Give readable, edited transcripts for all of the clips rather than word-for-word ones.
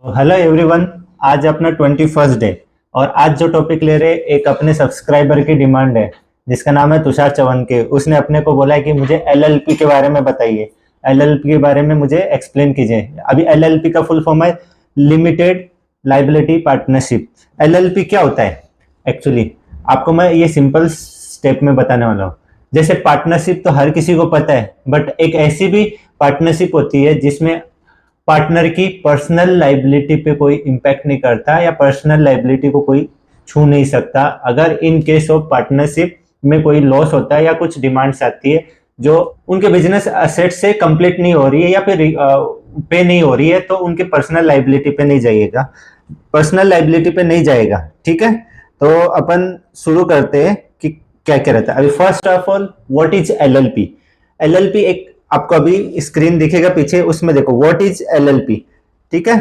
Hello everyone. आज अपना 21st day और आज जो टॉपिक ले रहे एक अपने सब्सक्राइबर की डिमांड है जिसका नाम है तुषार चवन के। उसने अपने को बोला है कि मुझे एलएलपी के बारे में बताइए, एलएलपी के बारे में मुझे एक्सप्लेन कीजिए। अभी एलएलपी का फुल फॉर्म है लिमिटेड लाइबिलिटी पार्टनरशिप। एलएलपी क्या होता है एक्चुअली, आपको मैं ये सिंपल स्टेप में बताने वाला हूँ। जैसे पार्टनरशिप तो हर किसी को पता है, बट एक ऐसी भी पार्टनरशिप होती है जिसमें पार्टनर की पर्सनल लाइबिलिटी पे कोई इम्पैक्ट नहीं करता या पर्सनल लाइबिलिटी को कोई छू नहीं सकता। अगर इन केस ऑफ पार्टनरशिप में कोई लॉस होता है या कुछ डिमांड्स आती है जो उनके बिजनेस असेट से कंप्लीट नहीं हो रही है या फिर पे नहीं हो रही है, तो उनके पर्सनल लाइबिलिटी पे नहीं जाइएगा, पर्सनल लाइबिलिटी पे नहीं जाएगा। ठीक है, तो अपन शुरू करते हैं कि क्या क्या रहता है। अभी first of all, what is LLP. LLP एक आपको अभी स्क्रीन दिखेगा पीछे, उसमें देखो व्हाट इज एलएलपी। ठीक है,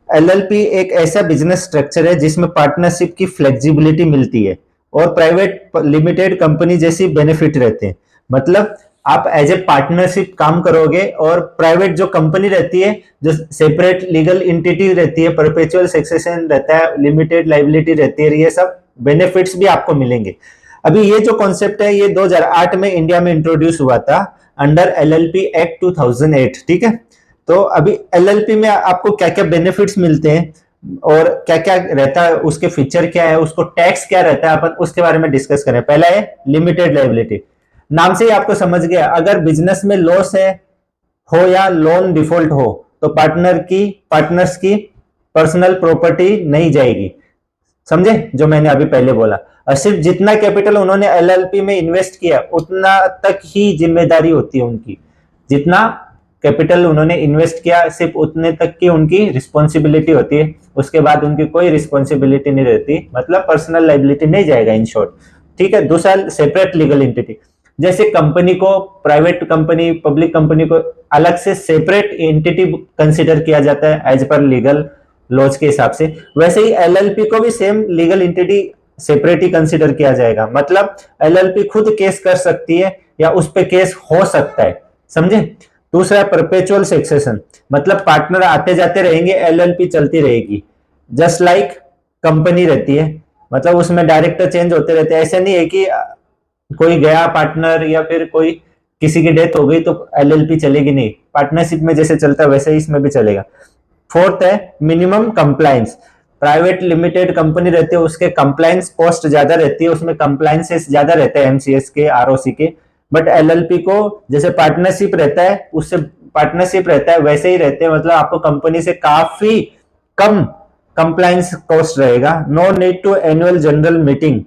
एलएलपी एक ऐसा बिजनेस स्ट्रक्चर है जिसमें पार्टनरशिप की फ्लेक्सिबिलिटी मिलती है और प्राइवेट लिमिटेड कंपनी जैसी बेनिफिट रहते हैं। मतलब आप एज ए पार्टनरशिप काम करोगे और प्राइवेट जो कंपनी रहती है, जो सेपरेट लीगल एंटिटी रहती है, परपेचुअल सक्सेशन रहता है, लिमिटेड लाइबिलिटी रहती है, ये सब बेनिफिट्स भी आपको मिलेंगे। अभी ये जो कॉन्सेप्ट है ये 2008 में इंडिया में इंट्रोड्यूस हुआ था अंडर एलएलपी एक्ट 2008। ठीक है, तो अभी एलएलपी में आपको क्या क्या बेनिफिट्स मिलते हैं और क्या क्या रहता है, उसके फीचर क्या है, उसको टैक्स क्या रहता है, अपन उसके बारे में डिस्कस करें। पहला है लिमिटेड लाइबिलिटी। नाम से ही आपको समझ गया, अगर बिजनेस में लॉस है हो या लोन डिफॉल्ट हो तो पार्टनर्स की पर्सनल प्रॉपर्टी नहीं जाएगी। समझे जो मैंने अभी पहले बोला। और सिर्फ जितना कैपिटल उन्होंने एलएलपी में इन्वेस्ट किया उतना तक ही जिम्मेदारी होती है उनकी। जितना कैपिटल उन्होंने इन्वेस्ट किया सिर्फ उतने तक की उनकी रिस्पॉन्सिबिलिटी होती है, उसके बाद उनकी कोई रिस्पॉन्सिबिलिटी नहीं रहती, मतलब पर्सनल लाइबिलिटी नहीं जाएगा इन शॉर्ट। ठीक है, दूसरा सेपरेट लीगल एंटिटी। जैसे कंपनी को, प्राइवेट कंपनी, पब्लिक कंपनी को अलग से सेपरेट एंटिटी कंसिडर किया जाता है एज पर लीगल लॉज के हिसाब से, वैसे ही एलएलपी को भी सेम लीगल एंटिटी सेपरेट ही कंसिडर किया जाएगा। मतलब एलएलपी खुद केस कर सकती है या उस पे केस हो सकता है। समझे। दूसरा परपेचुअल सक्सेशन, मतलब पार्टनर आते जाते रहेंगे, एलएलपी चलती रहेगी, जस्ट लाइक कंपनी रहती है। मतलब उसमें डायरेक्टर चेंज होते रहते हैं। ऐसा नहीं है कि कोई गया पार्टनर या फिर कोई किसी की डेथ हो गई तो एलएलपी चलेगी, नहीं। पार्टनरशिप में जैसे चलता है वैसे ही इसमें भी चलेगा। फोर्थ है minimum compliance. Private limited company रहती है, उसके कंप्लायंस कॉस्ट ज्यादा रहती है, उसमें कंप्लायंसेस ज्यादा रहते हैं एमसीएस के, आरओसी के। बट एलएलपी को जैसे पार्टनरशिप रहता है, उससे पार्टनरशिप रहता है वैसे ही रहते हैं। मतलब आपको कंपनी से काफी कम कंप्लायंस कॉस्ट रहेगा। No need to annual general meeting,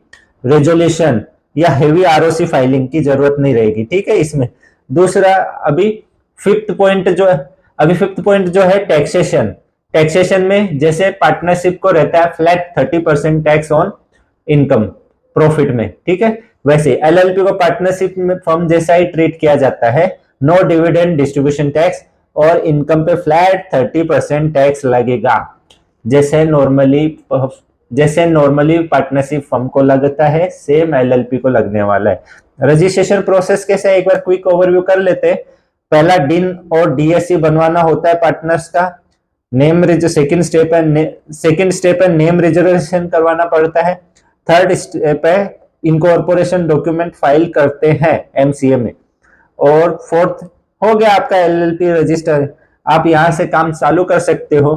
resolution या हेवी आरओसी फाइलिंग की जरूरत नहीं रहेगी। ठीक है इसमें। दूसरा अभी फिफ्थ पॉइंट जो है टैक्सेशन। टैक्सेशन में जैसे पार्टनरशिप को रहता है flat 30% tax on income, profit में। ठीक है, वैसे एलएलपी को पार्टनरशिप में फर्म जैसा ही ट्रीट किया जाता है। नो डिविडेंड डिस्ट्रीब्यूशन टैक्स और इनकम पे फ्लैट 30% टैक्स लगेगा, जैसे नॉर्मली पार्टनरशिप फर्म को लगता है, सेम एलएलपी को लगने वाला है। रजिस्ट्रेशन प्रोसेस कैसे है एक बार क्विक ओवरव्यू कर लेते हैं। पहला डिन और डीएससी बनवाना होता है पार्टनर्स का। सेकंड स्टेप है नेम रिजर्वेशन करवाना पड़ता है। थर्ड स्टेप है इनकॉर्पोरेशन डॉक्यूमेंट फाइल करते हैं एमसीए में। और फोर्थ हो गया आपका एलएलपी रजिस्टर, आप यहां से काम चालू कर सकते हो।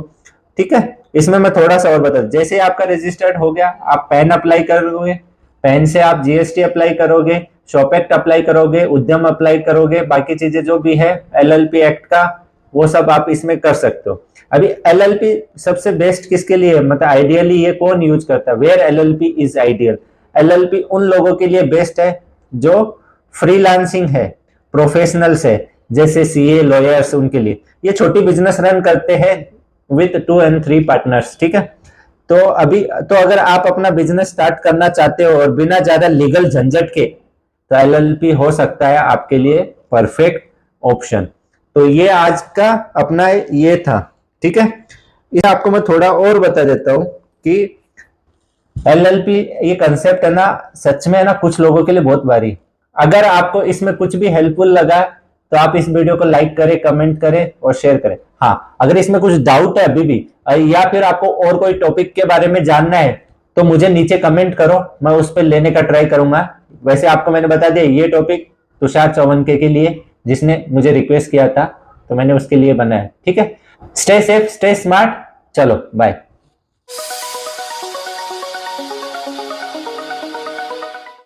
ठीक है, इसमें मैं थोड़ा सा और बता दूं। जैसे आपका रजिस्टर्ड हो गया, आप पैन अप्लाई करोगे, पैन से आप जीएसटी अप्लाई करोगे, शॉप एक्ट अप्लाई करोगे, उद्यम अप्लाई करोगे, बाकी चीजें जो भी है एलएलपी एक्ट का वो सब आप इसमें कर सकते हो। अभी एलएलपी सबसे बेस्ट किसके लिए है, मतलब आइडियली ये कौन यूज करता है, where LLP is ideal. LLP उन लोगों के लिए बेस्ट है जो फ्रीलांसिंग है, प्रोफेशनल्स है, जैसे सीए, लॉयर्स, उनके लिए। ये छोटी बिजनेस रन करते हैं विथ 2 and 3 पार्टनर्स। ठीक है, तो अगर आप अपना बिजनेस स्टार्ट करना चाहते हो और बिना ज्यादा लीगल झंझट के, तो एलएलपी हो सकता है आपके लिए परफेक्ट ऑप्शन। तो ये आज का अपना ये था। ठीक है, ये आपको मैं थोड़ा और बता देता हूं कि एलएलपी ये कंसेप्ट है ना, सच में है ना कुछ लोगों के लिए बहुत भारी। अगर आपको इसमें कुछ भी हेल्पफुल लगा तो आप इस वीडियो को लाइक करें, कमेंट करें और शेयर करें। हाँ, अगर इसमें कुछ डाउट है अभी भी, या फिर आपको और कोई टॉपिक के बारे में जानना है, तो मुझे नीचे कमेंट करो, मैं उस पर लेने का ट्राई करूंगा। वैसे आपको मैंने बता दिया ये टॉपिक तुषार चौवनके के लिए, जिसने मुझे रिक्वेस्ट किया था, तो मैंने उसके लिए बनाया। ठीक है, स्टे सेफ, स्टे स्मार्ट, चलो बाय।